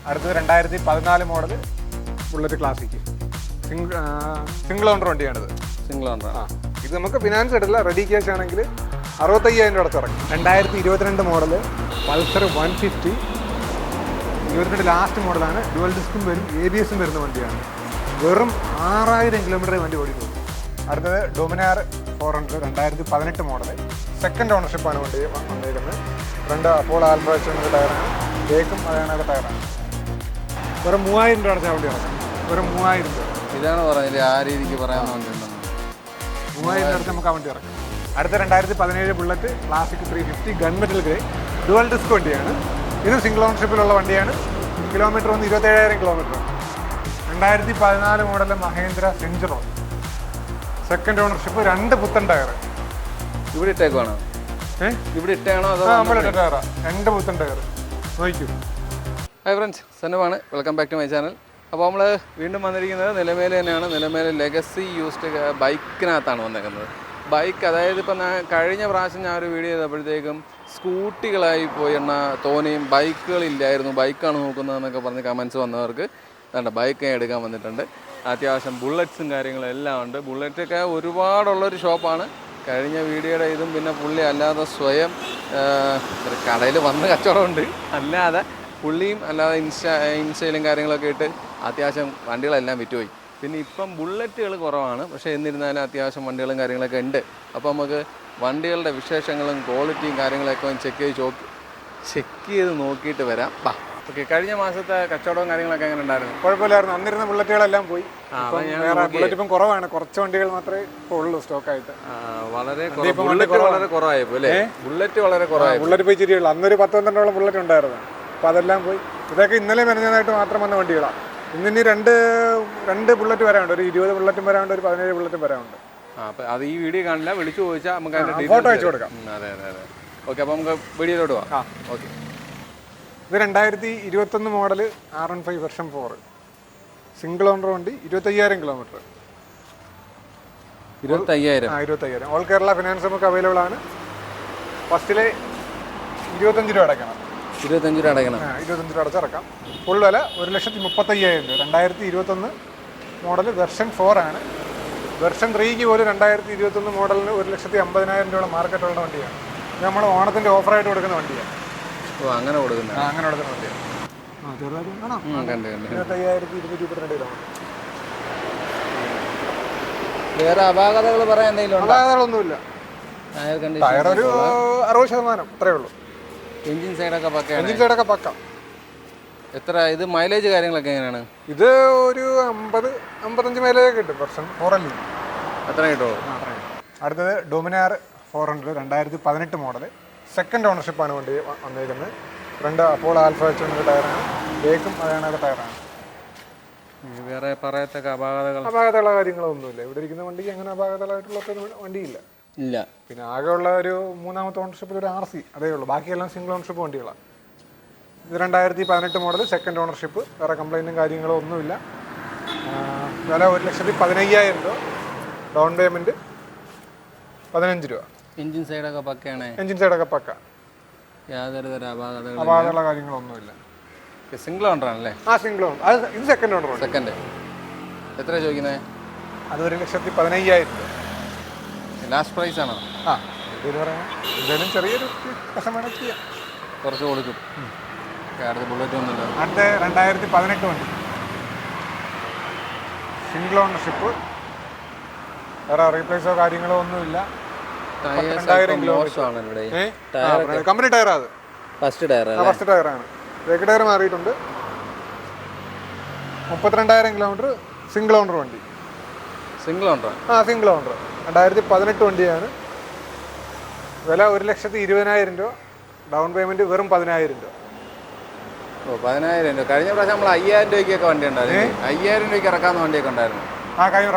അടുത്തത് 2014 model Bullet Classic single owner വണ്ടിയാണിത്. Single owner. ഇത് നമുക്ക് ഫിനാൻസ് എടുക്കില്ല, റെഡി ക്യാഷ് ആണെങ്കിൽ 65,000 രൂപ അടച്ചിറങ്ങും. 2022 മോഡൽ പൾസർ 150 22 ലാസ്റ്റ് മോഡലാണ്. ഡുവൽ ഡിസ്കും വരും, ABS-ഉം വരുന്ന വണ്ടിയാണ്. വെറും 6000 കിലോമീറ്റർ വണ്ടി ഓടിക്കുന്നു. അടുത്തത് ഡൊമിനാർ 400 2018 മോഡൽ സെക്കൻഡ് ഓണർഷിപ്പാണ് വണ്ടി വന്നിരിക്കുന്നത്. 2 അപ്പോൾ ആൽഫ വെച്ചുള്ള ടയറാണ്, ബേക്കും അതാണ് ടയറാണ്. വെറും 3000 രൂപ അടച്ചാൽ വണ്ടി ഇറങ്ങാം. വെറും 3000 രൂപ. ഇതാണ് പറഞ്ഞത്, ആ രീതിക്ക് പറയാൻ വേണ്ടിയിട്ടുണ്ടെന്ന്. 3000 രൂപ നമുക്ക് ആ വണ്ടി ഇറക്കാം. അടുത്ത 2017 Bullet Classic 350 gunmetal grey dual disc വണ്ടിയാണ്. ഇത് സിംഗിൾ ഓണർഷിപ്പിലുള്ള വണ്ടിയാണ്. കിലോമീറ്റർ വന്ന് 27,000 kilometre. 2014 model Mahindra Centuro second ownership, 2 പുത്തൻ ടയർ. ഇവിടെ ഇട്ടേക്കുവാണോ? ഇവിടെ ഇട്ടാണോ അതോ നമ്മളിട്ട ടയറാ? 2 പുത്തൻ ടയർ. നോക്കൂ. ഹായ് ഫ്രണ്ട്സ്, സന്നുവാണ്. Welcome back to my channel. അപ്പോൾ നമ്മൾ വീണ്ടും വന്നിരിക്കുന്നത് നിലമേൽ തന്നെയാണ്. നിലമേൽ ലെഗസി യൂസ്ഡ് ബൈക്കിനകത്താണ് വന്നേക്കുന്നത്. ബൈക്ക്, അതായത് ഇപ്പം കഴിഞ്ഞ പ്രാവശ്യം ഞാൻ ഒരു വീഡിയോ ചെയ്തപ്പോഴത്തേക്കും സ്കൂട്ടികളായി പോയി തോനെയും ബൈക്കുകളില്ലായിരുന്നു, ബൈക്കാണ് നോക്കുന്നതെന്നൊക്കെ പറഞ്ഞ് കമൻസ് വന്നവർക്ക് വേണ്ട ബൈക്ക് എടുക്കാൻ വന്നിട്ടുണ്ട്. അത്യാവശ്യം ബുള്ളറ്റ്സും കാര്യങ്ങളും എല്ലാം ഉണ്ട്. ബുള്ളറ്റൊക്കെ ഒരുപാടുള്ളൊരു ഷോപ്പാണ്. കഴിഞ്ഞ വീഡിയോയുടെ ഇതും പിന്നെ പുള്ളി അല്ലാതെ സ്വയം കടയിൽ വന്ന് കച്ചവടമുണ്ട്. അല്ലാതെ പുള്ളിയും അല്ലാതെ ഇൻസ്റ്റയിലും കാര്യങ്ങളൊക്കെ ഇട്ട് അത്യാവശ്യം വണ്ടികളെല്ലാം വിറ്റുപോയി. പിന്നെ ഇപ്പം ബുള്ളറ്റുകൾ കുറവാണ്, പക്ഷേ എന്നിരുന്നാലും അത്യാവശ്യം വണ്ടികളും കാര്യങ്ങളൊക്കെ ഉണ്ട്. അപ്പോൾ നമുക്ക് വണ്ടികളുടെ വിശേഷങ്ങളും ക്വാളിറ്റിയും കാര്യങ്ങളൊക്കെ ഒന്ന് ചെക്ക് ചെയ്ത് നോക്കിയിട്ട് വരാം. ഓക്കെ, കഴിഞ്ഞ മാസത്തെ കച്ചവടവും കാര്യങ്ങളൊക്കെ എങ്ങനെ ഉണ്ടായിരുന്നു? കുഴപ്പമില്ലായിരുന്നു. അന്നിരുന്ന ബുള്ളറ്റുകളെല്ലാം പോയി. ബുള്ളറ്റ് ഇപ്പം കുറവാണ്, കുറച്ച് വണ്ടികൾ മാത്രമേ ഇപ്പോൾ ഉള്ളൂ സ്റ്റോക്കായിട്ട്. വളരെ കുറവായപ്പോ അല്ലേ? ബുള്ളറ്റ് വളരെ കുറവായി. ബുള്ളറ്റ് പോയി ചിരിയുള്ളൂ. അന്നൊരു 10-12 ബുള്ളറ്റ് ഉണ്ടായിരുന്നു. അപ്പോൾ അതെല്ലാം പോയി. ഇതൊക്കെ ഇന്നലെ മെനഞ്ഞതായിട്ട് മാത്രം വന്ന വണ്ടികളാണ്. ഇന്നിനി രണ്ട് ബുള്ളറ്റ് വരാനുണ്ട്. ഒരു 20 ബുള്ളറ്റും വരാനുണ്ട്, ഒരു 17 ബുള്ളറ്റും വരാനുണ്ട്. അപ്പോൾ അത് ഈ വീഡിയോ കാണില്ല, വിളിച്ചു ചോദിച്ചാൽ നമുക്ക് അതിൻ്റെ ഫോട്ടോ അയച്ചു കൊടുക്കാം. അതെ. ഓക്കെ, അപ്പോൾ നമുക്ക് വീഡിയോയിലോട്ട് പോകാം. ഓക്കെ, ഇത് 2021 model R15 version 4 single owner വണ്ടി, 25,000 കിലോമീറ്റർ. 25,000 ഓൾ കേരള ഫിനാൻസ് നമുക്ക് അവൈലബിൾ ആണ്. ഫസ്റ്റിലെ 25 രൂപ അടയ്ക്കണം. 25 രൂപ അടയ്ക്കണം. 25 രൂപ അടച്ചിറക്കാം. ഫുൾ വില 1,30,50,000 രൂപ. 2021 മോഡൽ വെർഷൻ 4 ആണ്. വെർഷൻ 3ക്ക് പോലും 2021 മോഡലിന് 1,50,000 രൂപ മാർക്കറ്റുള്ള വണ്ടിയാണ്. ഇത് നമ്മൾ ഓണത്തിൻ്റെ ഓഫറായിട്ട് കൊടുക്കുന്ന വണ്ടിയാണ്. അങ്ങനെ കൊടുക്കുന്നത്? അങ്ങനെ കൊടുക്കുന്ന വണ്ടിയാണ്. 25,222 കിലോമീറ്റർ. വേറെ അപാകതകൾ പറയാൻ എന്തെങ്കിലും അപാകതകളൊന്നുമില്ല. ടയർ ഒരു 60% അത്രയേ ഉള്ളൂ. എഞ്ചിൻ സൈഡൊക്കെ പക്ക. എഞ്ചിൻ സൈഡൊക്കെ പക്ക. എത്ര ഇത് മൈലേജ് കാര്യങ്ങളൊക്കെ എങ്ങനെയാണ്? ഇത് ഒരു 50-55 മൈലേജ് കിട്ടും. വെർഷൻ 4 അല്ലേ? അത്ര കിട്ടുമോ? അടുത്തത് ഡൊമിനാർ 400 2018 മോഡൽ സെക്കൻഡ് ഓണർഷിപ്പാണ് വണ്ടി വന്നിരിക്കുന്നത്. 2 അപ്പോൾ ആൽഫ വെച്ചുള്ള ടയറാണ്, ബേക്കും അതാണ് ടയറാണ്. വേറെ പറയത്തക്ക അപാകതയുള്ള കാര്യങ്ങളൊന്നുമില്ല. ഇവിടെ ഇരിക്കുന്ന വണ്ടിക്ക് അങ്ങനെ അപാകതകളായിട്ടുള്ള വണ്ടിയില്ല. ഇല്ല. പിന്നെ ആകെയുള്ള ഒരു 3ാമത്തെ ഓണർഷിപ്പിൽ ഒരു RC അതേ ഉള്ളൂ. ബാക്കിയെല്ലാം സിംഗിൾ ഓണർഷിപ്പ് വണ്ടികളാണ്. ഇത് 2018 മോഡൽ സെക്കൻഡ് ഓണർഷിപ്പ്. വേറെ കംപ്ലൈൻറ്റും കാര്യങ്ങളും ഒന്നുമില്ല. വില 1,15,000 രൂപ. ഡൗൺ പേയ്മെൻറ്റ് 15 രൂപ. എഞ്ചിൻ സൈഡൊക്കെ പക്കയാണ്. എഞ്ചിൻ സൈഡൊക്കെ പക്ക. യാതൊരു തരം അപാകതയുള്ള കാര്യങ്ങളൊന്നുമില്ല. സിംഗിൾ ഓണർ ആണല്ലേ? Single owner. അത് ഇത് സെക്കൻഡ് ഓണർ. സെക്കൻഡ് എത്ര ചോദിക്കുന്നത്? അത് 1,15,000 രൂപ. ലാസ്റ്റ് പ്രൈസ് ആണോ? ഇത് പറയാം. എന്തായാലും ചെറിയൊരു കസ്റ്റമർ ചെയ്യാം, കുറച്ച് കൊടുക്കും. അടുത്ത ബുള്ളറ്റ് ഒന്നുമില്ല. അടുത്ത 2018 വണ്ടി സിംഗിൾ ഓണർഷിപ്പ്. വേറെ റീപ്ലേസോ കാര്യങ്ങളോ ഒന്നുമില്ല. 2,000 കിലോമീറ്റർ. കമ്പനി ടയറാ അത്. ഫസ്റ്റ് ടയറാണ്. ബ്രേക്ക് ടയർ മാറിയിട്ടുണ്ട്. 32,000 കിലോമീറ്റർ. സിംഗിൾ ഓണർ വണ്ടി. Single owner? Single owner. 2018 വണ്ടിയാണ്. വില 1,20,000 രൂപ. ഡൗൺ പേയ്മെൻറ്റ് വെറും 10,000 രൂപ. 10,000 രൂപ. കഴിഞ്ഞ പ്രാവശ്യം നമ്മൾ 5,000 രൂപയ്ക്കൊക്കെ വണ്ടി ഉണ്ടായിരുന്നു. 5,000 രൂപയ്ക്ക് ഇറക്കാവുന്ന വണ്ടിയൊക്കെ ഉണ്ടായിരുന്നു. കഴിഞ്ഞ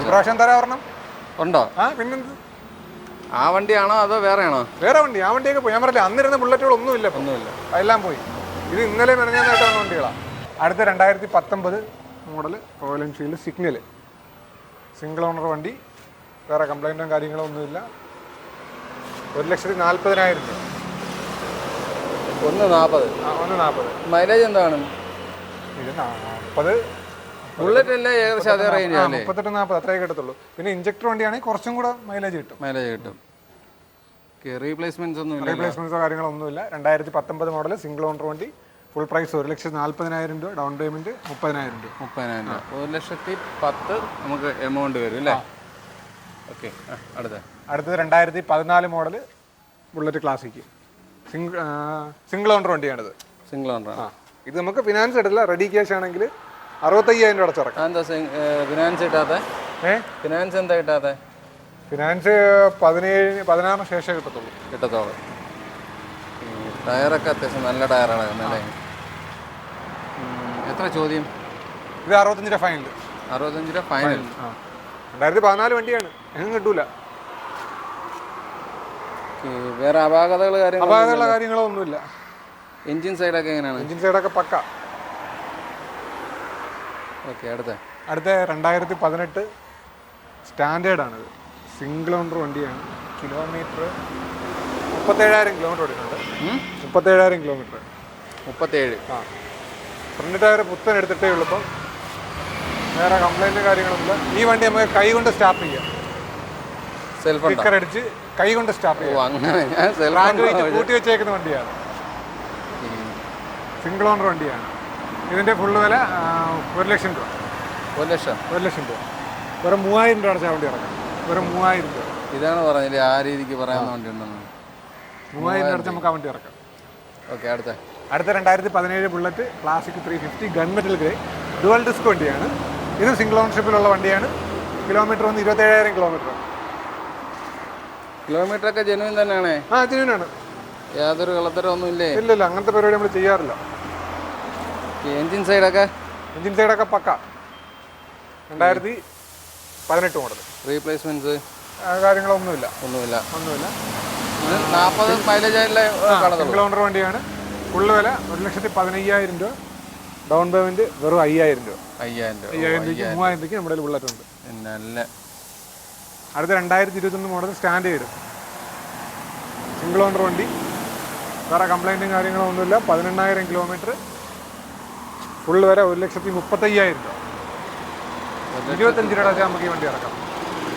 പ്രാവശ്യം തരാവരണം ഉണ്ടോ? പിന്നെന്ത്? ആ വണ്ടിയാണോ അതോ വേറെയാണോ? വേറെ വണ്ടി. ആ വണ്ടിയൊക്കെ പോയി. ഞാൻ പറഞ്ഞില്ല, അന്നിരുന്ന ബുള്ളറ്റുകളൊന്നുമില്ല. അതെല്ലാം പോയി. ഇത് ഇന്നലെ മെനഞ്ഞാന്നായിട്ട് വന്ന വണ്ടികളാണ്. അടുത്ത 2019 model Royal Enfield signal single owner വണ്ടി. വേറെ കംപ്ലൈൻറ്റും കാര്യങ്ങളോ ഒന്നുമില്ല. 1,40,000 രൂപ. 1,40,000. 1,40,000. മൈലേജ് എന്താണ്? ഇത് 40 ബുള്ളറ്റ് അല്ലേ ഏകദേശം അതേ റേഞ്ച് അല്ലേ? 38-40 അത്രയൊക്കെ കിട്ടത്തുള്ളൂ. പിന്നെ ഇഞ്ചക്ടർ വണ്ടിയാണെങ്കിൽ കുറച്ചും കൂടെ മൈലേജ് കിട്ടും. മൈലേജ് കിട്ടും. റീപ്ലേസ്മെന്റ്സ് ഒന്നും ഇല്ല. റീപ്ലേസ്മെന്റ്സോ കാര്യങ്ങളൊന്നുമില്ല. 2019 മോഡൽ സിംഗിൾ ഓണർ വണ്ടി. ഫുൾ പ്രൈസ് 1,40,000 രൂപ, ഡൗൺ പേയ്മെന്റ് 30,000 രൂപ. 30,000 രൂപ. 1,10,000 നമുക്ക് എമൗണ്ട് വരും അല്ലേ? ഓക്കെ. അടുത്തത് 2014 model Bullet Classic single owner വണ്ടിയാണിത്. Single owner. ഇത് നമുക്ക് ഫിനാൻസ് ഇടില്ല. റെഡി ക്യാഷ് ആണെങ്കിൽ 65,000 രൂപ അടച്ചിറക്കാം. എന്താ ഫിനാൻസ് കിട്ടാതെ? ഫിനാൻസ് എന്താ കിട്ടാതെ? ഫിനാൻസ് 17-16 ശേഷം കിട്ടത്തോളൂ. ടയറൊക്കെ അത്യാവശ്യം നല്ല ടയറാണ് അല്ലേ? എത്ര ചോദ്യം? ഇത് 65 രൂപ ഫൈനൽ. 65 രൂപ ഫൈനൽ. 2014 വണ്ടിയാണ്, എങ്ങും കിട്ടൂല. വേറെ അപാകതകൾ കാര്യങ്ങളോ ഒന്നുമില്ല. എഞ്ചിൻ സൈഡൊക്കെ എങ്ങനെയാണ്? എഞ്ചിൻ സൈഡൊക്കെ പക്ക. ഓക്കെ. അടുത്ത 2018 സ്റ്റാൻഡേർഡ് ആണിത്. സിംഗിൾ ഓണർ വണ്ടിയാണ്. കിലോമീറ്റർ 37,000 കിലോമീറ്റർ ഓടിയിട്ടുണ്ട്. 37,000 കിലോമീറ്റർ. 37. ഫ്രണ്ട് ടയർ പുത്തൻ എടുത്തിട്ടേ ഉള്ളൂ. ഇപ്പം വേറെ കംപ്ലൈൻറ്റ് കാര്യങ്ങളൊന്നുമില്ല. ഈ വണ്ടി നമുക്ക് കൈ കൊണ്ട് സ്റ്റാർട്ട് ചെയ്യാം. സ്റ്റിക്കർ അടിച്ച് കൈ കൊണ്ട് സ്റ്റാർട്ട് ചെയ്യാം. കൂട്ടി വെച്ചേക്കുന്ന വണ്ടിയാണ്. സിംഗിൾ ഓണർ വണ്ടിയാണ്. ഇതിൻ്റെ ഫുള്ള് വില 1,00,000 രൂപ. 1,00,000 രൂപ. വെറും 3,000 രൂപ അടച്ചാൽ വണ്ടി ഇറക്കാം. വെറും 3,000 രൂപ. ഇതാണ് പറഞ്ഞില്ലേ ആ രീതിക്ക് പറയാവുന്ന വണ്ടി ഉണ്ടെന്ന്. 3,000 രൂപ അടച്ച് നമുക്ക് ആ വണ്ടി ഇറക്കാം. ഓക്കെ. അടുത്ത 2017 Bullet Classic 350 gunmetal grey dual disc വണ്ടിയാണ്. ഇത് സിംഗിൾ ഓണർഷിപ്പിലുള്ള വണ്ടിയാണ്. കിലോമീറ്റർ വന്ന് 27,000 കിലോമീറ്റർ. കിലോമീറ്റർ ഒക്കെ ജെനുവിൻ തന്നെയാണ്. ജെനുവിനാണ്. യാതൊരു കളത്തരം ഒന്നും ഇല്ലേ? ഇല്ല, അങ്ങനത്തെ പരിപാടി നമ്മൾ ചെയ്യാറില്ല. എഞ്ചിൻ സൈഡൊക്കെ പക്ക. 2018 മോഡൽ. റീപ്ലേസ്മെന്റ്സ് കാര്യങ്ങളൊന്നുമില്ല. 40 മൈലേജ് സിംഗിൾ ഓണർ വണ്ടിയാണ്. ഫുള്ള് വില 1,15,000 രൂപ. ഡൗൺ പേയ്മെന്റ് വെറും 5,000 രൂപ. 5,000 രൂപയ്ക്ക് 3,000 രൂപയ്ക്ക് നമ്മുടെ ബുള്ളറ്റ് ഉണ്ട്. നല്ല. അടുത്ത 2021 മോഡൽ സ്റ്റാൻഡേർഡ് സിംഗിൾ ഓണർ വണ്ടി. വേറെ കംപ്ലൈൻറ്റും കാര്യങ്ങളൊന്നുമില്ല. 18,000 കിലോമീറ്റർ. ഫുള്ള് വരെ 1,35,000 രൂപ. 25 രൂപ നമുക്ക് ഈ വണ്ടി ഇറക്കാം.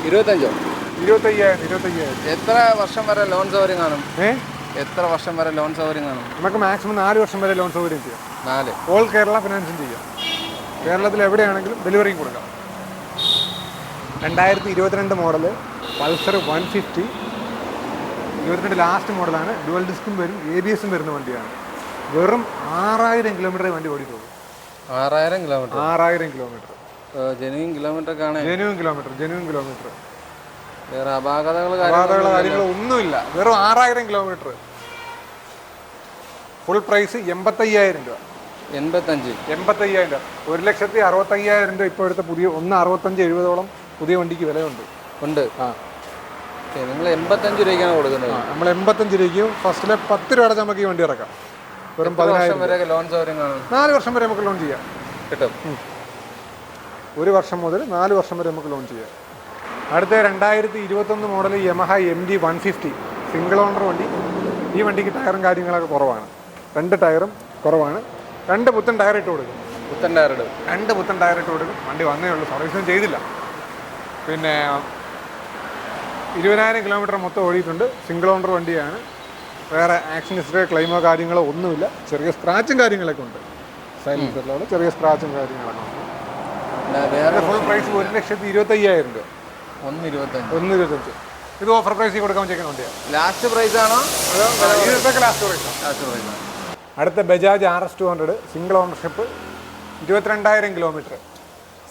25,000. എത്ര വർഷം വരെ ലോൺ സൗകര്യം കാണും? എത്ര വർഷം വരെ ലോൺ സൗകര്യം കാണും? നമുക്ക് മാക്സിമം 4 വർഷം വരെ ലോൺ സൗകര്യം ചെയ്യാം. 4 ഓൾ കേരള ഫിനാൻസും ചെയ്യാം. കേരളത്തിൽ എവിടെയാണെങ്കിലും ഡെലിവറിയും കൊടുക്കാം. 2022 മോഡല് പൾസർ 150. 22 ലാസ്റ്റ് മോഡലാണ്. ഡുവൽ ഡിസ്കും വരും, ABS-ഉം വരുന്ന വണ്ടിയാണ്. വെറും 6,000 കിലോമീറ്റർ വണ്ടി ഓടിയിട്ടുള്ളൂ. 6,000 കിലോമീറ്റർ. Genuine kilometre. വേറെ അപാകതകൾ കാര്യങ്ങളോ ഒന്നുമില്ല. വെറും 6,000 കിലോമീറ്റർ. ഫുൾ പ്രൈസ് 85,000 രൂപ. 85,000 രൂപ. 1,65,000 രൂപ ഇപ്പോൾ എടുത്ത പുതിയ 1,65-70 പുതിയ വണ്ടിക്ക് വിലയുണ്ട്. നിങ്ങൾ 85 രൂപയ്ക്കാണ് കൊടുക്കുന്നത്. നമ്മൾ 85 രൂപയ്ക്കും ഫസ്റ്റിലെ 10 രൂപ അടച്ച് നമുക്ക് ഈ വണ്ടി ഇറക്കാം. വെറും 10,000 ലോൺ സൗകര്യം കാണും. 4 വർഷം വരെ നമുക്ക് ലോൺ ചെയ്യാം. കിട്ടും. 1 വർഷം മുതൽ 4 വർഷം വരെ നമുക്ക് ലോൺ ചെയ്യാം. അടുത്ത 2021 model Yamaha MD 150 single owner വണ്ടി. ഈ വണ്ടിക്ക് ടയറും കാര്യങ്ങളൊക്കെ കുറവാണ്. 2 ടയറും കുറവാണ്. 2 പുത്തൻ ടയർ ഇട്ട് കൊടുക്കും. 2 പുത്തൻ ടയർ ഇട്ട് കൊടുക്കും. വണ്ടി വന്നേ ഉള്ളൂ, സർവീസൊന്നും ചെയ്തില്ല. പിന്നെ 20,000 കിലോമീറ്റർ മൊത്തം ഓടിയിട്ടുണ്ട്. സിംഗിൾ ഓണർ വണ്ടിയാണ്. വേറെ ആക്ഷൻ ഹിസ്റ്ററി ക്ലെയിമോ കാര്യങ്ങളോ ഒന്നുമില്ല. ചെറിയ സ്ക്രാച്ചും കാര്യങ്ങളൊക്കെ ഉണ്ട്. സൈലൻസറിലുള്ള ചെറിയ സ്ക്രാച്ചും കാര്യങ്ങളൊക്കെ ഉണ്ട്. വേറെ ഫുൾ പ്രൈസ് 1,25,000 രൂപ. 1,25. ഇത് ഓഫർ പ്രൈസിൽ കൊടുക്കാൻ വെച്ചേക്കുന്ന വണ്ടിയാണ്. ലാസ്റ്റ് പ്രൈസ് ആണോ? ഇതൊക്കെ ലാസ്റ്റ് പ്രൈസ്. അടുത്ത Bajaj RS 200 single ownership 22,000 kilometre.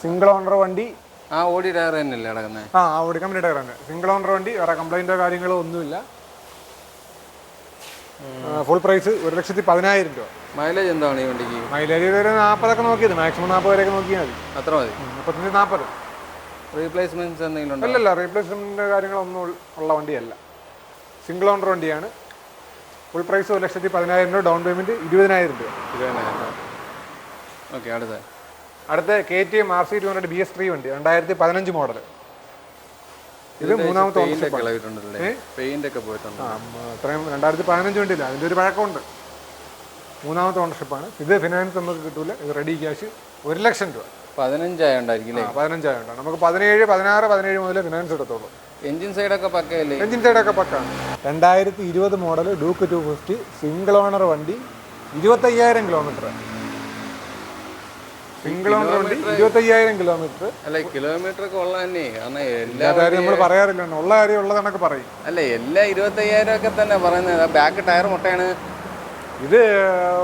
Single owner വണ്ടി. ഓടി ടയർ തന്നെയല്ലേ കിടക്കുന്നത്? ഓടി കമ്പനി ടയർ തന്നെ. സിംഗിൾ ഓണർ വണ്ടി. വേറെ കംപ്ലൈൻറ്റോ കാര്യങ്ങളോ ഒന്നുമില്ല. ഫുൾ പ്രൈസ് 1,10,000 രൂപ. മൈലേജ് എന്താണ് ഈ വണ്ടിക്ക്? മൈലേജ് ഒരു 40 നോക്കിയത്. മാക്സിമം 40 വരെയൊക്കെ നോക്കിയാൽ മതി. അത്ര മതി. 35-40. റീപ്ലേസ്മെന്റ്സ് എന്തെങ്കിലും? അല്ലല്ല, റീപ്ലേസ്മെന്റ് കാര്യങ്ങളൊന്നും ഉള്ള വണ്ടിയല്ല. സിംഗിൾ ഓണർ വണ്ടിയാണ്. ഫുൾ പ്രൈസ് 1,10,000 രൂപ. ഡൗൺ പേയ്മെന്റ് 20,000 രൂപ. ഓക്കെ. അടുത്ത KTM RC 200 BS3 വണ്ടി 2015 മോഡൽ. ഇത് മൂന്നാമത്തെ പെയിന്റ് ഒക്കെ പോയിട്ടുണ്ട്. അത്രയും 2015 വണ്ടിയില്ല, അതിൻ്റെ ഒരു പഴക്കമുണ്ട്. മൂന്നാമത്തെ ഓണർഷിപ്പാണ്. ഇത് ഫിനാൻസ് നമുക്ക് കിട്ടൂല, ഇത് റെഡി ക്യാഷ് 1 ലക്ഷം രൂപ. 15 ഉണ്ടായിരിക്കും 15 നമുക്ക് 17, 16, 17 മുതലേ ഫിനാൻസ് എടുത്തോളൂ. എഞ്ചിൻ സൈഡൊക്കെ പക്കയല്ലേ? എഞ്ചിൻ സൈഡൊക്കെ പക്കാണ്. 2020 മോഡൽ ഡൂക്ക് 250 സിംഗിൾ ഓണർ വണ്ടി, 25,000 കിലോമീറ്റർ. സിംഗിൾ ഓണർ വണ്ടി 25,000 കിലോമീറ്റർ. അല്ല, കിലോമീറ്റർ ഒക്കെ ഉള്ള തന്നെ. കാരണം എല്ലാ കാര്യം നമ്മൾ പറയാറില്ല, ഉള്ള കാര്യം ഉള്ളതാണൊക്കെ പറയും. അല്ല, എല്ലാ 25,000 ഒക്കെ തന്നെ പറയുന്നത്. ബാക്ക് ടയർ മുട്ടയാണ്. ഇത്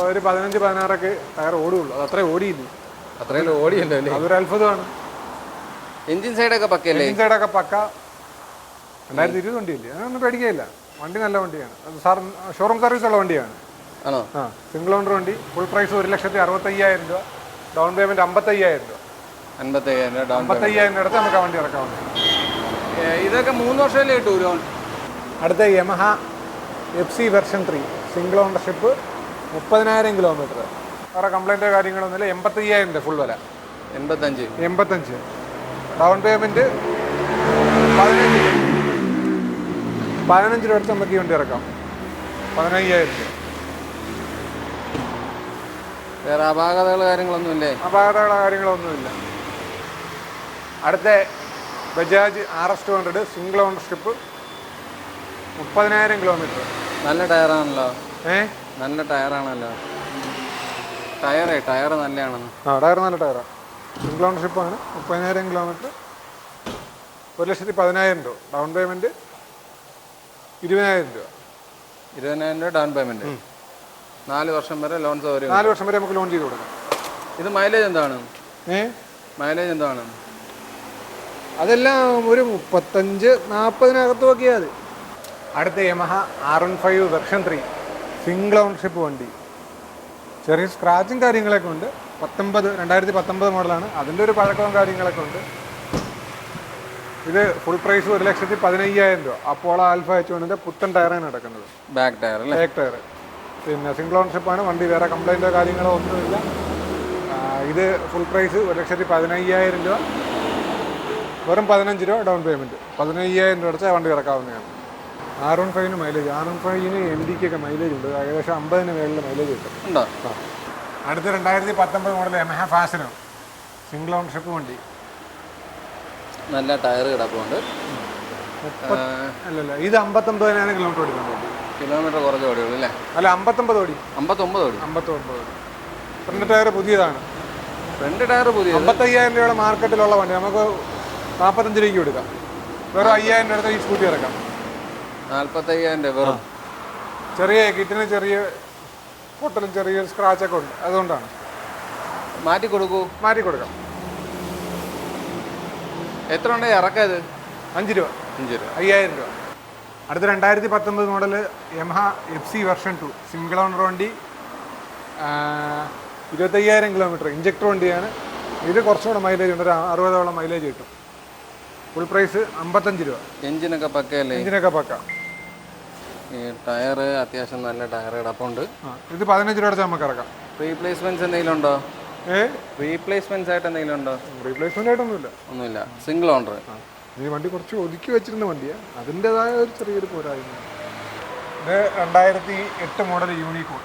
ഒരു 15, 16 ടയർ ഓടുള്ളൂ. അത് അത്രേ ഓടിയില്ല. അത്രയും ഓടിയല്ലോ അല്ലേ? അതൊരു അത്ഭുതമാണ്. എഞ്ചിൻ സൈഡൊക്കെ പക്കയല്ലേ? എഞ്ചിൻ സൈഡൊക്കെ പക്ക. 2020 വണ്ടിയല്ലേ, അതൊന്നും പേടിക്കുകയില്ല. വണ്ടി നല്ല വണ്ടിയാണ്. അത് ഷോറൂം സർവീസ് ഉള്ള വണ്ടിയാണ്. ആണോ? സിംഗിൾ ഓണർ വണ്ടി. ഫുൾ പ്രൈസ് 1,65,000 രൂപ. ഡൗൺ പേയ്മെന്റ് 55,000 രൂപ. 55,000 രൂപ ഡൗൺ. 55,000 അടുത്ത് നമുക്ക് ആ വണ്ടി ഇറക്കാം. ഇതൊക്കെ 3 വർഷമല്ലേ കിട്ടൂ ലോൺ? അടുത്ത Yamaha FC version 3 single ownership, 30,000 kilometre. വേറെ കംപ്ലൈൻറ്റോ കാര്യങ്ങളൊന്നുമില്ല. 85,000 ഫുൾ വില. 85. ഡൗൺ പേയ്മെന്റ് 15 രൂപ അടുത്ത് നമുക്ക് ഈ വണ്ടി ഇറക്കാം. 15,000 രൂപ. വേറെ അപാകതകളോ കാര്യങ്ങളൊന്നുമില്ലേ? അപാകതകളോ കാര്യങ്ങളൊന്നുമില്ല. അടുത്ത Bajaj RS 200 single ownership, 30,000 kilometre. നല്ല ടയറാണല്ലോ. നല്ല ടയറാണല്ലോ. ടയർ നല്ലതാണെന്ന്. ടയർ നല്ല ടയറാണ്. സിംഗിൾ ഓണർഷിപ്പാണ്. 30,000 കിലോമീറ്റർ. 1,10,000 രൂപ. ഡൗൺ പേയ്മെന്റ് 20,000 രൂപ. 20,000 രൂപ ഡൗൺ പേയ്മെന്റ്. 4 വർഷം വരെ ലോൺ സൗകര്യം. 4 വർഷം വരെ നമുക്ക് ലോൺ ചെയ്ത് കൊടുക്കാം. ഇത് മൈലേജ് എന്താണ്? മൈലേജ് എന്താണ്? അതെല്ലാം ഒരു 35-40 നോക്കിയാൽ മതി. അടുത്ത Yamaha R15 version 3 single ownership വണ്ടി. ചെറിയ സ്ക്രാച്ചും കാര്യങ്ങളൊക്കെ ഉണ്ട്. 2019 മോഡലാണ്. അതിൻ്റെ ഒരു പഴക്കവും കാര്യങ്ങളൊക്കെ ഉണ്ട്. ഇത് ഫുൾ പ്രൈസ് 1,15,000 രൂപ. അപ്പോളോ ആൽഫ H1 പുത്തൻ ടയറാണ് നടക്കുന്നത്. ബാക്ക് ടയർ അല്ലേ? Back tyre. പിന്നെ സിംഗിൾ ഓണർഷിപ്പാണ് വണ്ടി. വേറെ കംപ്ലൈൻറ്റോ കാര്യങ്ങളോ ഒന്നുമില്ല. ഇത് ഫുൾ പ്രൈസ് 1,15,000 രൂപ. വെറും 15 രൂപ ഡൗൺ പേയ്മെൻറ്റ്. 15,000 രൂപ അടച്ചാൽ വണ്ടി ഇറക്കാവുന്നതാണ്. R15 mileage. R15 MDക്കൊക്കെ മൈലേജ് ഉണ്ട്. ഏകദേശം 50-ന് മേളിൽ മൈലേജ് കിട്ടും. ഉണ്ടോ? അടുത്ത 2019 model Yamaha Fascino single ownership വണ്ടി. നല്ല ടയർ കിടപ്പുണ്ട്. അല്ലല്ല, ഇത് 59,000 കിലോമീറ്റർ ഓടിക്കാൻ പറ്റും. കിലോമീറ്റർ കുറച്ച് ഓടിയുള്ളൂ അല്ലേ? അല്ല, 59 ഓടി. 59 ഓടി. 59 ഓടി. ഫ്രണ്ട് ടയർ പുതിയതാണ്. ഫ്രണ്ട് ടയർ പുതിയ. 55,000 രൂപയുടെ മാർക്കറ്റിലുള്ള വണ്ടി നമുക്ക് 45 രൂപയ്ക്ക് കൊടുക്കാം. വെറും 5,000 രൂപ അടുത്ത് ഈ സ്കൂട്ടി ഇറക്കാം. 45,000 രൂപ വെറും. ചെറിയ കിറ്റിന് ചെറിയ പൊട്ടലും ചെറിയ സ്ക്രാച്ചൊക്കെ ഉണ്ട്. അതുകൊണ്ടാണ് മാറ്റി കൊടുക്കാം. എത്ര ഉണ്ട് ഇറക്കാത്? 5 രൂപ. 5,000 രൂപ. അടുത്ത 2019 model Yamaha FC version 2 single owner വണ്ടി. 25,000 കിലോമീറ്റർ. ഇഞ്ചക്ടർ വണ്ടിയാണ്. ഇത് കുറച്ചുകൂടെ മൈലേജ് ഉണ്ട്. ഒരു 60ഓളം മൈലേജ് കിട്ടും. ഫുൾ പ്രൈസ് 55 രൂപ. എഞ്ചിനൊക്കെ പക്കയല്ലേ? എഞ്ചിനൊക്കെ പക്ക. ഈ ടയർ അത്യാവശ്യം നല്ല ടയർ കിടപ്പുണ്ട്. ഇത് 15 രൂപ അടച്ചാൽ നമുക്ക് ഇറക്കാം. റീപ്ലേസ്മെന്റ്സ് എന്തെങ്കിലും ഉണ്ടോ? റീപ്ലേസ്മെന്റ്സ് ആയിട്ട് എന്തെങ്കിലും ഉണ്ടോ? റീപ്ലേസ്മെന്റ് ആയിട്ടൊന്നുമില്ല. Single owner. ഈ വണ്ടി കുറച്ച് ഒതുക്കി വെച്ചിരുന്ന വണ്ടിയാണ്. അതിൻ്റെതായ ഒരു ചെറിയൊരു പോരായ്മ. ഇത് 2008 മോഡൽ യൂണിക്കോൺ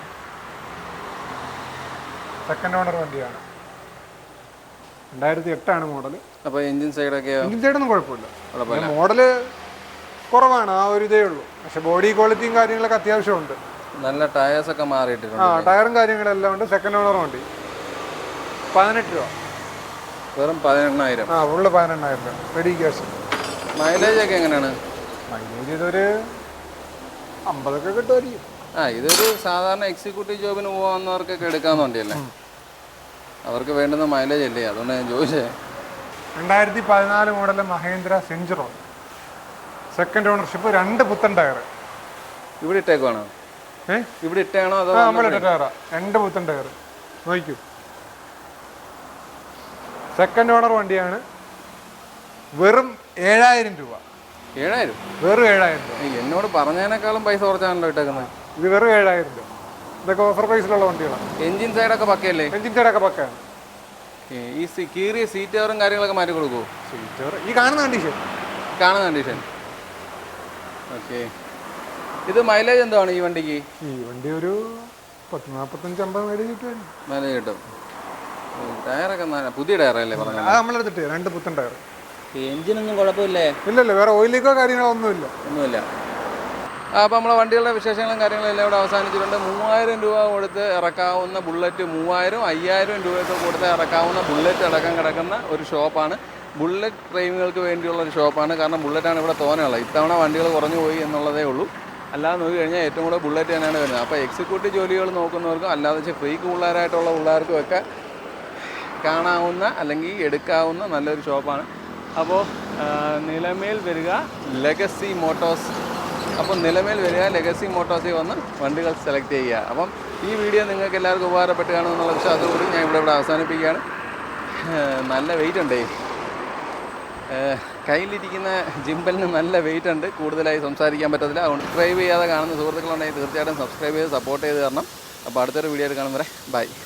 സെക്കൻഡ് ഓണർ വണ്ടിയാണ്. 2008 മോഡൽ. അപ്പോൾ എഞ്ചിൻ സൈഡൊക്കെയോ? എഞ്ചിൻ സൈഡൊന്നും കുഴപ്പമില്ല. മോഡല് കുറവാണ്, ആ ഒരു ഇതേ ഉള്ളൂ. പക്ഷെ ബോഡി ക്വാളിറ്റിയും കാര്യങ്ങളൊക്കെ അത്യാവശ്യമുണ്ട്. നല്ല ടയേഴ്സ് ഒക്കെ മാറിയിട്ടുണ്ട്. ടയറും കാര്യങ്ങളെല്ലാം ഉണ്ട്. സെക്കൻഡ് ഓണർ വണ്ടി. 18 രൂപ. വെറും 18,000. ഫുള്ള് 18,000 രൂപ. Ready cash. മൈലേജ് ഒക്കെ എങ്ങനെയാണ്? മൈലേജ് ഇതൊരു 50 കിട്ടുമായിരിക്കും. ഇതൊരു സാധാരണ എക്സിക്യൂട്ടീവ് ജോബിന് പോകുന്നവർക്കൊക്കെ എടുക്കാവുന്ന വണ്ടിയല്ലേ? അവർക്ക് വേണ്ടുന്ന മൈലേജ് അല്ലേ? അതുകൊണ്ട് ഞാൻ ചോദിച്ചത്. 2014 model Mahindra Centuro second ownership. 2 പുത്തൻ ടയർ. ഇവിടെ ഇട്ടേക്കാണോ? ഇവിടെ ഇട്ടാണോ അതോ? നമ്മളിട്ട ടയറാ. 2 പുത്തൻ ടയർ. നോക്കൂ. സെക്കൻഡ് ഓണർ വണ്ടിയാണ്. വെറും 7,000 രൂപ. 7,000? വെറും 7,000 രൂപ. എന്നോട് പറഞ്ഞതിനേക്കാളും പൈസ കുറച്ചാണല്ലോ ഇട്ടേക്കുന്നത്. ഇത് വെറും 7,000 രൂപ. ഇതൊക്കെ ഓഫർ പ്രൈസിലുള്ള വണ്ടികളാണ്. എഞ്ചിൻ സൈഡൊക്കെ പക്കയല്ലേ? എഞ്ചിൻ സൈഡൊക്കെ പക്കയാണ്. ഈ കീറിയ സീറ്റ് കവറും കാര്യങ്ങളൊക്കെ മാറ്റി കൊടുക്കുമോ? സീറ്റ് കവർ ഈ കാണുന്ന കണ്ടീഷൻ. ഓക്കെ. ഇത് മൈലേജ് എന്താണ് ഈ വണ്ടിക്ക്? ഈ വണ്ടി ഒരു 40-45-50 മേടിച്ച് കിട്ടും. വില കിട്ടും. ടയറൊക്കെ പുതിയ ടയറല്ലേ പറഞ്ഞത്? അത് നമ്മളെടുത്തിട്ട് 2 പുത്തൻ ടയർ. എഞ്ചിനൊന്നും കുഴപ്പമില്ലേ? ഇല്ലല്ലോ, വേറെ ഓയിൽ ലീക്കോ കാര്യങ്ങളോ ഒന്നുമില്ല. ഒന്നുമില്ല. അപ്പോൾ നമ്മളെ വണ്ടികളുടെ വിശേഷങ്ങളും കാര്യങ്ങളും എല്ലാം ഇവിടെ അവസാനിച്ചിട്ടുണ്ട്. 3000 രൂപ കൊടുത്ത് ഇറക്കാവുന്ന ബുള്ളറ്റ്, 3000, 5000 രൂപയൊക്കെ കൊടുത്ത് ഇറക്കാവുന്ന ബുള്ളറ്റ് അടക്കം കിടക്കുന്ന ഒരു ഷോപ്പാണ്. ബുള്ളറ്റ് പ്രേമികൾക്ക് വേണ്ടിയുള്ള ഒരു ഷോപ്പാണ്. കാരണം ബുള്ളറ്റാണ് ഇവിടെ തോനെയുള്ളത്. ഇത്തവണ വണ്ടികൾ കുറഞ്ഞു പോയി എന്നുള്ളതേ ഉള്ളൂ. അല്ലാതെ നോക്കി കഴിഞ്ഞാൽ ഏറ്റവും കൂടുതൽ ബുള്ളറ്റ് തന്നെയാണ് വരുന്നത്. അപ്പോൾ എക്സിക്യൂട്ടീവ് ജോലികൾ നോക്കുന്നവർക്കും അല്ലാതെ ഫ്രീക്ക് പിള്ളേരായിട്ടുള്ള പിള്ളേർക്കും ഒക്കെ കാണാവുന്ന അല്ലെങ്കിൽ എടുക്കാവുന്ന നല്ലൊരു ഷോപ്പാണ്. അപ്പോൾ നിലമേൽ വരിക ലെഗസി മോട്ടോഴ്സ്. അപ്പോൾ നിലമേൽ വരിക ലെഗസി മോട്ടോഴ്സിൽ വന്ന് വണ്ടികൾ സെലക്ട് ചെയ്യുക. അപ്പം ഈ വീഡിയോ നിങ്ങൾക്ക് എല്ലാവർക്കും ഉപകാരപ്പെട്ട് കാണുമെന്നുള്ള വിശ്വാസത്തോടുകൂടി ഞാൻ ഇവിടെ അവസാനിപ്പിക്കുകയാണ്. നല്ല വെയിറ്റ് ഉണ്ടേ, കയ്യിലിരിക്കുന്ന ജിമ്പലിന് നല്ല വെയിറ്റ് ഉണ്ട്. കൂടുതലായി സംസാരിക്കാൻ പറ്റത്തില്ല. അതുകൊണ്ട് സബ്സ്ക്രൈബ് ചെയ്യാതെ കാണുന്ന സുഹൃത്തുക്കളുണ്ടെങ്കിൽ തീർച്ചയായിട്ടും സബ്സ്ക്രൈബ് ചെയ്ത് സപ്പോർട്ട് ചെയ്ത് തരണം. അപ്പോൾ അടുത്തൊരു വീഡിയോ കാണും വരെ ബൈ.